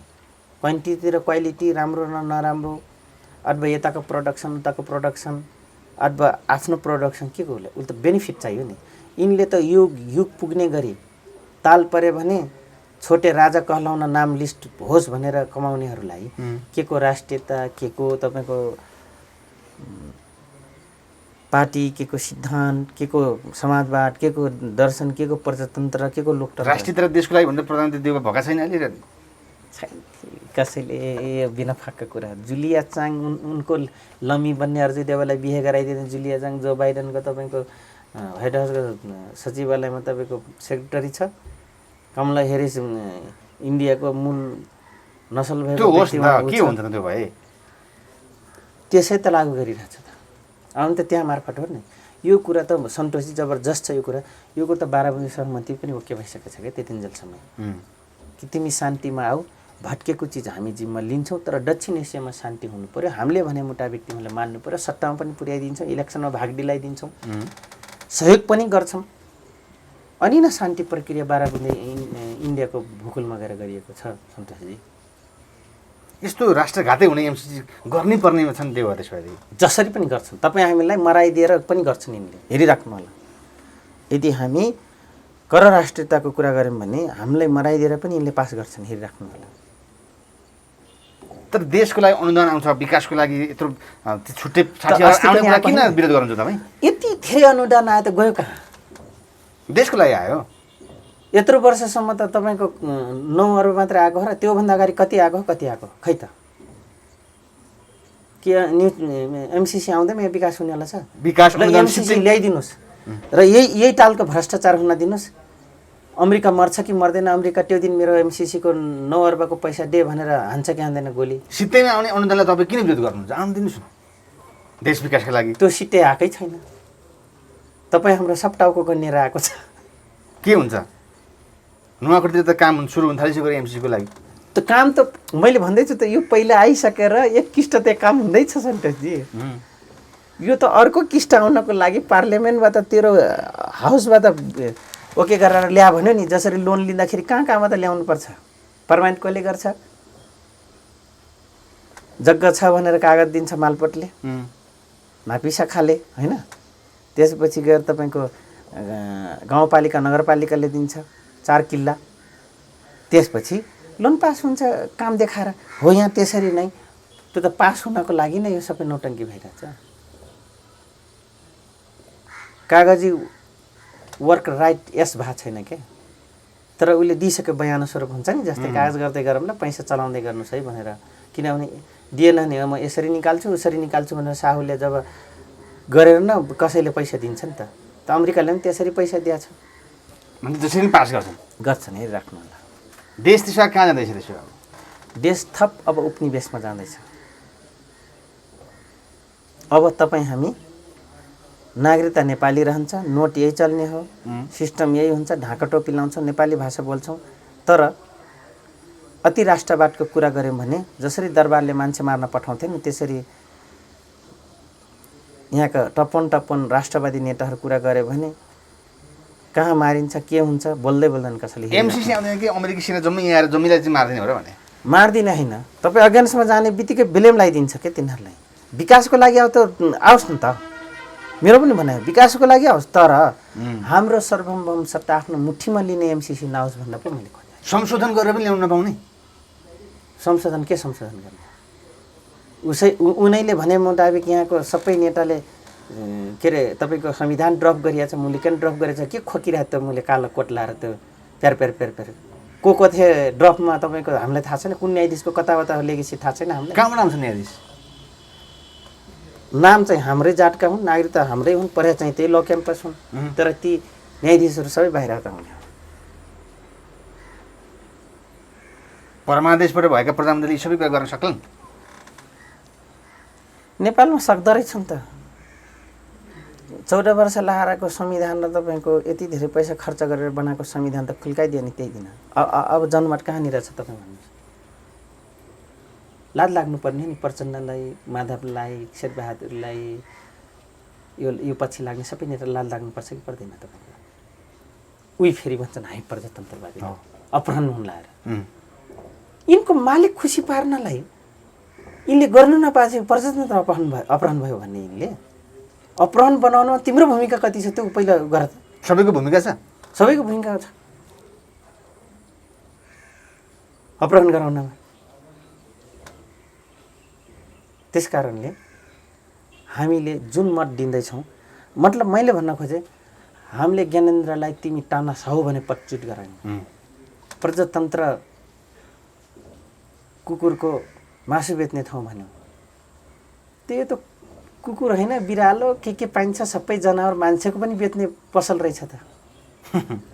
क्वान्टिटी र क्वालिटी, राम्रो र नराम्रो, अथवा यताको प्रोडक्सन अथवा आफ्नो प्रोडक्सन के को उसले त बेनिफिट चाहियो नि। यिनले त युग पुग्ने गरी ताल परे भने छोटे राजा कहलाउन नाम लिस्ट होस् भनेर कमाउनेहरूलाई के को राष्ट्रियता, के को तपाईँको पार्टी, के को सिद्धान्त, के को समाजवाद, के को दर्शन, के को प्रजातन्त्र, के को लोकतन्त्र, राष्ट्रियता र देशको लागि भन्दा प्रधानमन्त्री देउबा भएका छैन अहिले? कसैले बिना फाका कुरा। जुलिया चाङ उनको लम्मी बन्ने अर्जुन देवालाई बिहे गराइदिने जुलिया चाङ जो बाइडेनको तपाईँको व्हाइट हाउसको सचिवालयमा तपाईँको सेक्रेटरी छ। कमला हेरिस इन्डियाको मूल नसल भएको के हुन्छ त त्यो भए? त्यसै त लागू गरिरहेछ त। आउनु त त्यहाँ मार्फत हो नि। यो कुरा त सन्तोषी जबरजस्त छ। यो कुरा त 12 बुँदे सहमति पनि ओके भइसकेको छ क्या त्यतिन्जेलसम्म कि तिमी शान्तिमा आऊ, भट्केको चिज हामी जिम्मा लिन्छौँ, तर दक्षिण एसियामा शान्ति हुनु पर्यो, हामीले भने मुताबिक तिमीलाई मान्नु पर्यो, सत्तामा पनि पुर्याइदिन्छौँ, इलेक्सनमा भाग दिलाइदिन्छौँ, सहयोग पनि गर्छौँ, अनि न शान्ति प्रक्रिया 12 बुँदे इन्डियाको भूगोलमा गएर गरिएको छ सन्तोषजी। यस्तो राष्ट्रघातै हुने एमसिसी गर्नै पर्नेमा छन् देउबा त्यसपछि। जसरी पनि गर्छन्, तपाईँ हामीलाई मराइदिएर पनि गर्छन् यिनले, हेरिराख्नु होला। यदि हामी कर राष्ट्रियताको कुरा गऱ्यौँ भने हामीलाई मराइदिएर पनि यिनले पास गर्छन्, हेरिराख्नु होला। तर देशको लागि अनुदान आउँछ, विकासको लागि यत्रो छुट्टै किन विरोध गर्नुहुन्छ तपाईँ? यति धेरै अनुदान आयो त गयो कहाँ? देशको लागि आयो। यत्रो वर्षसम्म त तपाईँको 9 अर्ब मात्रै आएको हो र त्योभन्दा अगाडि कति आएको खै त? के एमसिसी आउँदैमा विकास हुनेवाला छ? विकास एमसिसी ल्याइदिनुहोस् र यही टालको भ्रष्टाचार हुन दिनुहोस्। अमेरिका मर्छ कि मर्दैन, अमेरिका त्यो दिन मेरो एमसिसीको 9 अर्बको पैसा दे भनेर हान्छ कि हान्दैन गोली? सित्तैमा आउने अनुदानलाई तपाईँ किन विरोध गर्नुहुन्छ? आउनु दिनुहोस् न देश विकासका लागि। त्यो सिटै आएकै छैन। तपाईँ हाम्रो सब टाउको गनिएर आएको छ। के हुन्छ? नुवाकोटीतिर त काम सुरु हुन थालिसक्यो एमसिसीको लागि। त काम त मैले भन्दैछु त, यो पहिला आइसकेर एक किस्ट त्यहाँ काम हुँदैछ सन्तोषजी। यो त अर्को किस्ट आउनको लागि पार्लियामेन्टबाट तेरो हाउसबाट ओके गरेर ल्या भन्यो नि, जसरी लोन लिँदाखेरि कहाँ कहाँमा त ल्याउनुपर्छ, प्रमाणित कसले गर्छ? जग्गा छ भनेर कागज दिन्छ मालपोतले, मापिसाखाले होइन। त्यसपछि गएर तपाईँको गाउँपालिका नगरपालिकाले दिन्छ 4 किल्ला। त्यसपछि लोन पास हुन्छ काम देखाएर। हो यहाँ त्यसरी नै, त्यो त पास हुनको लागि नै यो सबै नौटङ्की भइरहेछ। कागजी वर्क राइट यस भएको छैन क्या, तर उसले दिइसक्यो बयान स्वरूप हुन्छ नि, जस्तै कागज गर्दै गरौँ ल, पैसा चलाउँदै गर्नुहोस् है भनेर। किनभने दिएन नि, म यसरी निकाल्छु उसरी निकाल्छु भनेर साहुले जब गरेर न कसैले पैसा दिन्छ नि त अमेरिकाले पनि त्यसरी पैसा दिएछ भने जसरी पास गर्छन् हेरिराख्नु होला। देश त्यसो कहाँ जाँदैछ? त्यसो देश थप अब उपनिवेशमा जाँदैछ। अब तपाईँ हामी नागरिकता नेपाली रहन्छ, नोट यही चल्ने हो, सिस्टम यही हुन्छ, ढाका टोपी लाउँछौँ, नेपाली भाषा बोल्छौँ। तर अति राष्ट्रवादको कुरा गऱ्यौँ भने जसरी दरबारले मान्छे मार्न पठाउँथे नि, त्यसरी यहाँका टप्पन राष्ट्रवादी नेताहरू कुरा गऱ्यो भने कहाँ मारिन्छ, के हुन्छ, बोल्दै बोल्दैन कसैले। एमसीसी आउँदैन कि अमेरिकी सेना जम्मै यहाँ आएर जम्मीलाई चाहिँ मार्दिने हो र भने? मार्दिन होइन, तपाईँ अगेन्स्टमा जाने बित्तिकै ब्लेम लगाइदिन्छ क्या तिनीहरूलाई। विकासको लागि अब त आओस् न त, मेरो पनि भनाइ विकासको लागि आओस्, तर हाम्रो सार्वभौम सत्ता आफ्नो मुठीमा लिने एमसीसी नआओस् भनेर पनि मैले खोजेँ। संशोधन गरेर पनि ल्याउन नपाउने? संशोधन के संशोधन गर्ने? उनैले भने मुताबिक यहाँको सबै नेताले के अरे तपाईँको संविधान ड्रप गरिरहेछ, मुलिकन ड्रप गरेछ, के खोकिरहेको त्यो मुले कालो कोट लाएर त्यो प्यार को थिए ड्रपमा? तपाईँको हामीलाई थाहा छैन कुन न्यायाधीशको कता लेगेसी थाहा छैन हामीलाई। कहाँबाट आउँछ न्यायाधीश? नाम चाहिँ हाम्रै जातका हुन्, नागरिकता हाम्रै हुन्, पढे चाहिँ त्यही ल क्याम्पस हुन्, तर ती न्यायाधीशहरू सबै बाहिरका हुने। परमादेशबाट भएका प्रधानमन्त्रीले सबै कुरा गर्न सक्छन्? नेपालमा सक्दो रहेछन् त। 14 वर्ष लाएको संविधान र तपाईँको यति धेरै पैसा खर्च गरेर बनाएको संविधान त खुल्काइदियो नि त्यही दिन। अब जनमत कहाँनिर छ तपाईँ भन्नुहोस्? लाज लाग्नुपर्ने नि प्रचण्डलाई, माधवलाई, शेरबहादुरलाई, यो पछि लाग्ने सबै नेता लाज लाग्नुपर्छ कि पर्दैन तपाईँको? उही फेरि भन्छन् हाई प्रजातन्त्रवादी अपहरण हुन लाएर। यिनको मालिक खुसी पार्नलाई यिनले गर्नु नपाए प्रजातन्त्र अपहरण भयो भन्ने यिनले अपहरण बनाउनमा तिम्रो भूमिका कति छ त्यो पहिला गर। सबैको भूमिका छ, सबैको भूमिका छ अपहरण गराउनमा। त्यस कारणले हामीले जुन मत दिँदैछौँ, मतलब मैले भन्न खोजेँ हामीले ज्ञानेन्द्रलाई तिमी टाना साहु भने पटचुट गरायौँ। प्रजातन्त्र कुकुरको मासु बेच्ने ठाउँ भन्यो, त्यो त कुकुर होइन बिरालो के पाइन्छ सबै जनावर मान्छेको पनि बेच्ने पसल रहेछ त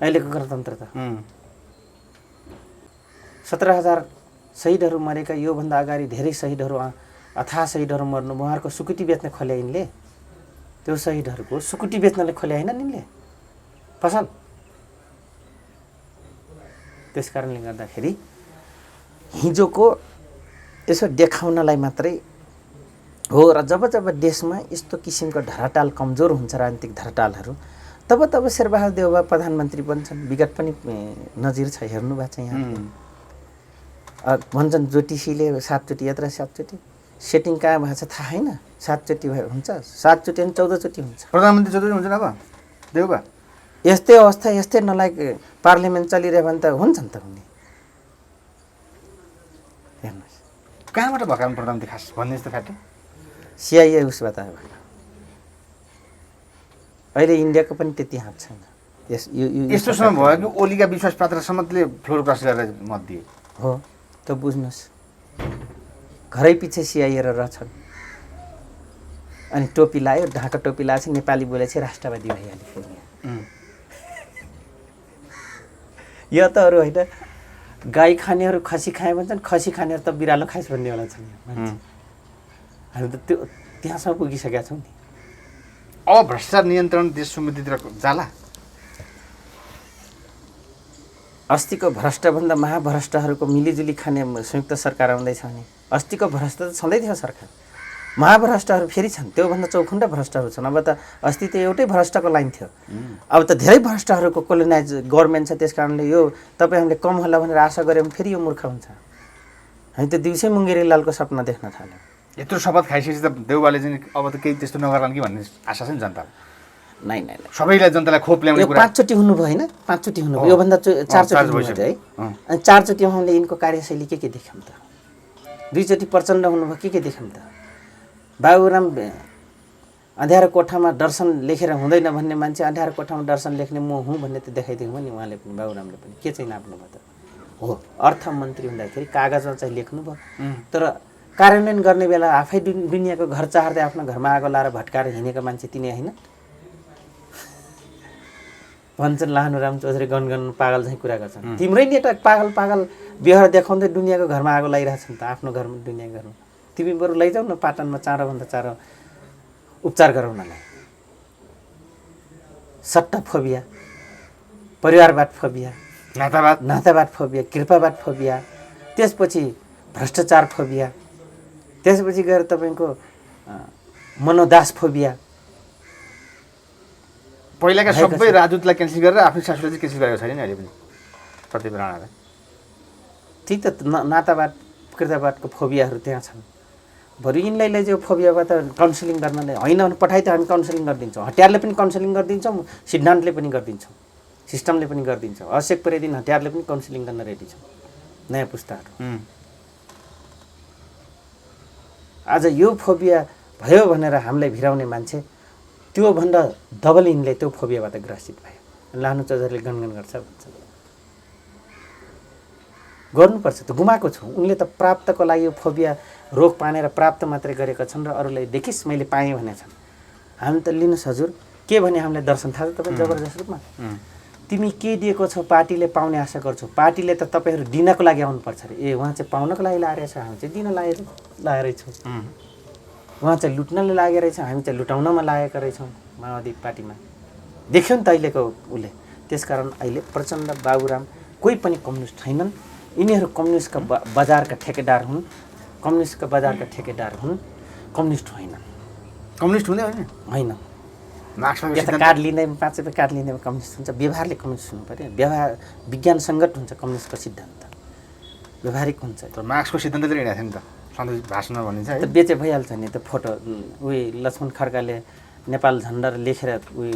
अहिलेको गणतन्त्र त। 17,000 शहीदहरू मरेका, योभन्दा अगाडि धेरै शहीदहरू अथाह शहीदहरू मर्नु, उहाँहरूको सुकुटी बेच्न खोले यिनले। त्यो शहीदहरूको सुकुटी बेच्नले खोले होइन यिनले पसल। त्यस कारणले गर्दाखेरि हिजोको यसो देखाउनलाई मात्रै हो र जब देशमा यस्तो किसिमको धराटाल कमजोर हुन्छ, राजनीतिक धराटालहरू, तब शेरबहादुर देउवा प्रधानमन्त्री बन्छन्। विगत पनि नजिर छ, हेर्नु भएको छ यहाँ। भन्छन् ज्योतिषीले 7 चोटि यात्रा 7 चोटि, सेटिङ कहाँ भएको छ थाहा छैन। 7 चोटि हुन्छ, 7 चोटि अनि 14 चोटि हुन्छ। प्रधानमन्त्री 14 हुन्छ अब देउवा। यस्तै अवस्था, यस्तै नलायक पार्लियामेन्ट चलिरह्यो भने त हुन्छ नि त हुने। हेर्नुहोस् कहाँबाट भएका प्रधानमन्त्री खास भन्ने जस्तो फ्याट CIA उसबाट आयो। अहिले इन्डियाको पनि त्यति हात छैन। यस्तो समय भयो कि ओलीका विश्वास पात्रसम्मले फ्लोर क्रस गरेर मत दिए हो त बुझ्नुहोस्। घरै पछि CIA रहेछन् अनि टोपी लायो, ढाका टोपी लाएछ, नेपाली बोलेपछि राष्ट्रवादी भइहाल्यो फेरि। यो त अरू होइन, गाई खानेहरू खसी खाए भन्छन्, खसी खानेहरू त बिरालो खाइस् भन्ने होला छ नि। हामी त त्यो त्यहाँसम्म पुगिसकेका छौँ नि। अब भ्रष्टाचार नियन्त्रण देश समृद्धितिर जाला। अस्तिको भ्रष्टभन्दा महाभ्रष्टहरूको मिलिजुली खाने संयुक्त सरकार आउँदैछ भने अस्तिको भ्रष्ट त छँदै थियो सरकार। महाभ्रष्टहरू फेरि छन्, त्योभन्दा चौखुण्डा भ्रष्टहरू छन्। अब त अस्ति त एउटै भ्रष्टको लाइन थियो, अब त धेरै भ्रष्टहरूको कोलोनाइज गभर्मेन्ट छ। त्यस कारणले यो तपाईँ हामीले कम होला भनेर आशा गऱ्यौँ भने फेरि यो मूर्ख हुन्छ। हामी त दिउँसै मुङ्गेरी लालको सपना देख्न थाल्यौँ। यत्रो शपथ खाइसकेपछि त देउबाले चाहिँ अब त केही त्यस्तो नगर्लान् कि भन्ने आशा छ नि जनतालाई। नै सबैलाई जनतालाई खोप ल्याउने कुरा 5 चोटि हुनुभयो होइन, 5 चोटि हुनुभयो, योभन्दा 4 चोटि हुनुभयो है। अनि 4 चोटि हामीले यिनको कार्यशैली के देख्यौँ त? 2 चोटि प्रचण्ड हुनुभयो, के देख्यौँ त? बाबुराम अँध्यारो कोठामा दर्शन लेखेर हुँदैन भन्ने मान्छे अँध्यारो कोठामा दर्शन लेख्ने म हुँ भन्ने त देखाइदिउँ नि उहाँले पनि, बाबुरामले पनि। के चाहिँ नाप्नुभयो त? हो, अर्थमन्त्री हुँदाखेरि कागजमा चाहिँ लेख्नुभयो, तर कार्यान्वयन गर्ने बेला आफै दुनियाँको घर चाहर्दै आफ्नो घरमा आगो लाएर भट्काएर हिँडेको मान्छे तिनी होइन? भन्छन् लानुराम चौधरी गनगन पागल चाहिँ कुरा गर्छन्। तिम्रै नेता पागल व्यवहार देखाउँदै दुनियाँको घरमा आगो लगाइरहेछन् त, आफ्नो घरमा दुनियाँको घरमा। तिमी बरु लैजाऊ न पाटनमा चाँडोभन्दा चाँडो उपचार गराउनलाई। सट्टा फोबिया, परिवारवाद फोबिया, नातावाद फोबिया, कृपावाद फोबिया, त्यसपछि भ्रष्टाचार फोबिया, त्यसपछि गएर तपाईँको मनोदास फोबिया। पहिलाका सबै राजदूतलाई क्यान्सल गरेर आफ्नो सासूलाई चाहिँ क्यान्सल गरेको छैन नि अहिले पनि प्रदीप राणालाई। ठिक त, नातावाद कृतावादको फोबियाहरू त्यहाँ छन्। बरु यिनलाई लैजाऊ फोबियाबाट काउन्सिलिङ गर्नलाई, होइन भने पठाइ त हामी काउन्सिलिङ गरिदिन्छौँ। हतियारले पनि काउन्सिलिङ गरिदिन्छौँ, सिद्धान्तले पनि गरिदिन्छौँ, सिस्टमले पनि गरिदिन्छौँ। आवश्यक परे दिन हतियारले पनि काउन्सिलिङ गर्न रेडी छौँ। नयाँ पुस्ताहरू आज यो फोबिया भयो भनेर हामीलाई भिराउने मान्छे त्योभन्दा डबल यिनले त्यो फोबियाबाट ग्रसित भयो। लानु चौधरीले गनगन गर्छ भन्छ, गर्नुपर्छ त, गुमाएको छु। उनले त प्राप्तको लागि यो फोबिया रोग पानेर प्राप्त मात्रै गरेका छन् र अरूलाई देखिस् मैले पाएँ भने छन्। हामी त लिनुहोस् हजुर, के भने हामीलाई दर्शन थाहा छ तपाईँ जबरजस्त रूपमा? तिमी के दिएको छौ पार्टीले पाउने आशा गर्छौ, पार्टीले त तपाईँहरू दिनको लागि आउनुपर्छ अरे। ए उहाँ चाहिँ पाउनको लागि लागेको छ, हामी चाहिँ दिन लागेको छौँ। उहाँ चाहिँ लुट्नले लागेको रहेछ, हामी चाहिँ लुटाउनमा लागेका रहेछौँ माओवादी पार्टीमा। देख्यौँ नि त अहिलेको उसले। त्यसकारण अहिले प्रचण्ड, बाबुराम कोही पनि कम्युनिस्ट छैनन्। यिनीहरू कम्युनिस्टका बजारका ठेकेदार हुन्, कम्युनिस्टका बजारका ठेकेदार हुन्, कम्युनिस्ट होइनन्। कम्युनिस्ट हुँदै होइन, यता कार्ड लिँदैमा 5 रुपियाँ कार्ड लिँदैमा कम्युनिस्ट हुन्छ। व्यवहारले कम्युनिस्ट हुनु पऱ्यो। व्यवहार विज्ञानसङ्गत हुन्छ कम्युनिस्टको सिद्धान्त, व्यवहारिक हुन्छ। तर मार्क्सको सिद्धान्त चाहिँ हिँडेको थियो नि त, सधैँ भाषण भनिन्छ है। त बेचे भइहाल्छ नि त। फोटो उही लक्ष्मण खड्काले नेपाल झन्डा लेखेर उही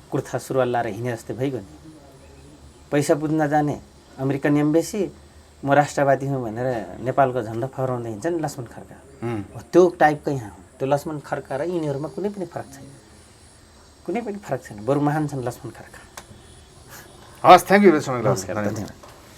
कुर्ता सुरुवाल लाएर हिँडे जस्तै भइगयो नि। पैसा बुझ्न जाने अमेरिकन एम्बेसी, म राष्ट्रवादी हुँ भनेर नेपालको झन्डा फहराउँदै हिँड्छ नि लक्ष्मण खड्का। त्यो टाइपकै यहाँ हो। त्यो लक्ष्मण खड्का र यिनीहरूमा कुनै पनि फरक छैन, कुनै पनि फरक छैन। बरु महान छन् लक्ष्मण खड्का। हस्, थ्याङ्क यू। नमस्कार, धन्यवाद।